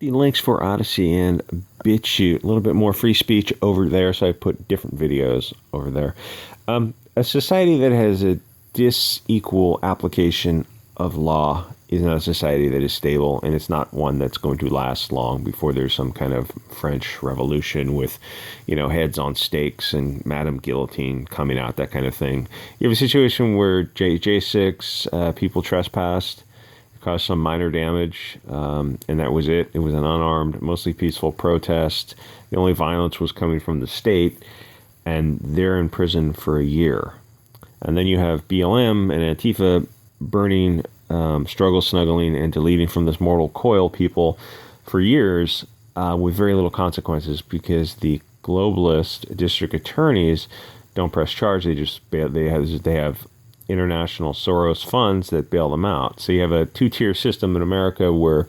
the links for Odysee and Bit Chute. A little bit more free speech over there, so I put different videos over there. A society that has a disequal application of law is not a society that is stable, and it's not one that's going to last long before there's some kind of French Revolution with, heads on stakes and Madame Guillotine coming out, that kind of thing. You have a situation where J6 people trespassed, caused some minor damage, and that was it. It was an unarmed, mostly peaceful protest. The only violence was coming from the state, and they're in prison for a year. And then you have BLM and Antifa burning, struggle snuggling, and deleting from this mortal coil people for years with very little consequences, because the globalist district attorneys don't press charge. They have international Soros funds that bail them out. So you have a two-tier system in America where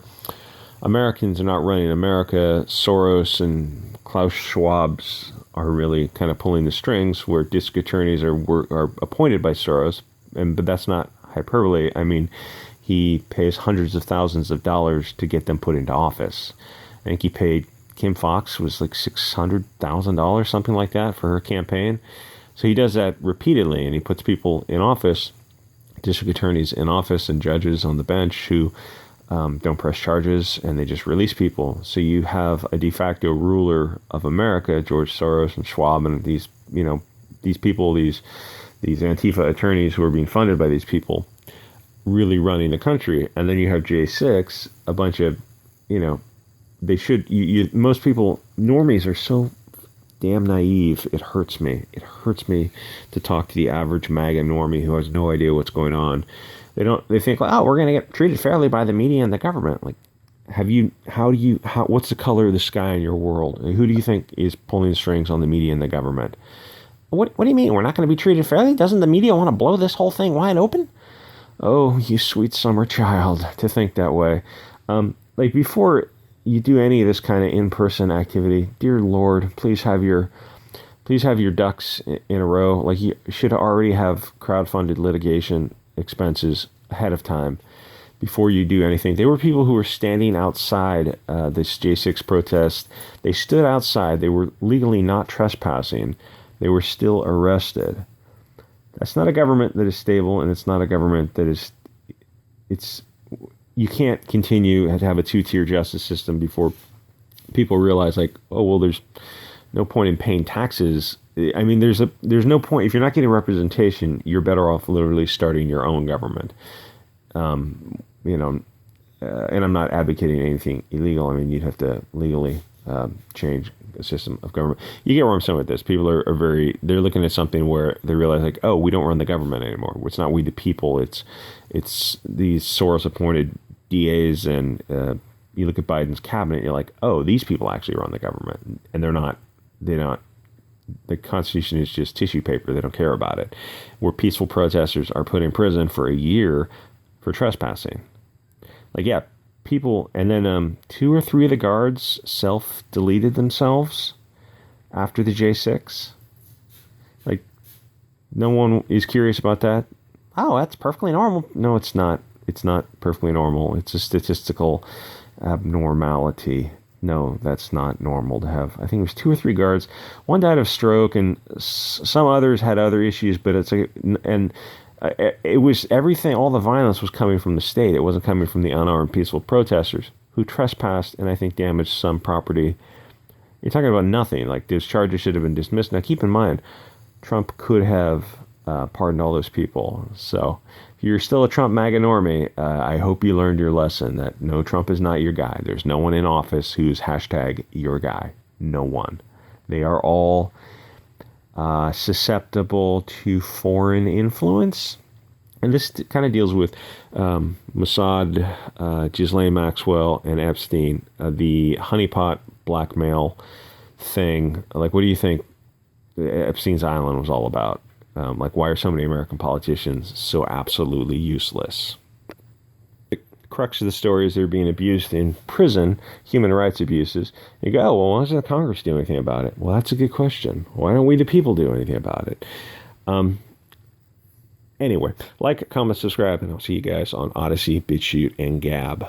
Americans are not running America. Soros and Klaus Schwab's are really kind of pulling the strings, where district attorneys are appointed by Soros. But that's not hyperbole. I mean, he pays hundreds of thousands of dollars to get them put into office. I think he paid Kim Fox was like $600,000, something like that, for her campaign. So he does that repeatedly, and he puts people in office, district attorneys in office, and judges on the bench who don't press charges, and they just release people. So you have a de facto ruler of America, George Soros and Schwab, and these people, these Antifa attorneys who are being funded by these people, really running the country. And then you have J6, a bunch of, most people, normies, are so damn naive. It hurts me. It hurts me to talk to the average MAGA normie who has no idea what's going on. They think, oh, we're going to get treated fairly by the media and the government. Like, what's the color of the sky in your world? Who do you think is pulling the strings on the media and the government? What do you mean we're not going to be treated fairly? Doesn't the media want to blow this whole thing wide open? Oh, you sweet summer child, to think that way. Before you do any of this kind of in-person activity, dear Lord, please have your ducks in a row. Like, you should already have crowdfunded litigation expenses ahead of time before you do anything. There were people who were standing outside this J6 protest. They stood outside. They were legally not trespassing. They were still arrested. That's not a government that is stable, and it's not a government that is... You can't continue to have a two-tier justice system before people realize, like, oh, well, there's no point in paying taxes. I mean, there's no point. If you're not getting representation, you're better off literally starting your own government. And I'm not advocating anything illegal. I mean, you'd have to legally change the system of government. You get where I'm saying with this. People they're looking at something where they realize, like, oh, we don't run the government anymore. It's not we the people. It's these Soros-appointed DAs, and you look at Biden's cabinet, you're like, oh, these people actually run the government, and they're not. The Constitution is just tissue paper. They don't care about it. Where peaceful protesters are put in prison for a year for trespassing. Like, yeah, people, and then 2 or 3 of the guards self-deleted themselves after the J6. Like, no one is curious about that. Oh, that's perfectly normal. No, it's not. It's not perfectly normal. It's a statistical abnormality. No, that's not normal to have. I think it was 2 or 3 guards. One died of stroke, and some others had other issues. But it was everything. All the violence was coming from the state. It wasn't coming from the unarmed, peaceful protesters who trespassed and I think damaged some property. You're talking about nothing. Like, those charges should have been dismissed. Now, keep in mind, Trump could have pardoned all those people. So, if you're still a Trump MAGA normie, I hope you learned your lesson that no, Trump is not your guy. There's no one in office who's hashtag your guy. No one. They are all susceptible to foreign influence. And this kind of deals with Mossad, Ghislaine Maxwell, and Epstein, the honeypot blackmail thing. Like, what do you think Epstein's Island was all about? Why are so many American politicians so absolutely useless? The crux of the story is they're being abused in prison, human rights abuses. You go, oh, well, why doesn't the Congress do anything about it? Well, that's a good question. Why don't we the people do anything about it? Anyway, like, comment, subscribe, and I'll see you guys on Odysee, Bit Chute, and Gab.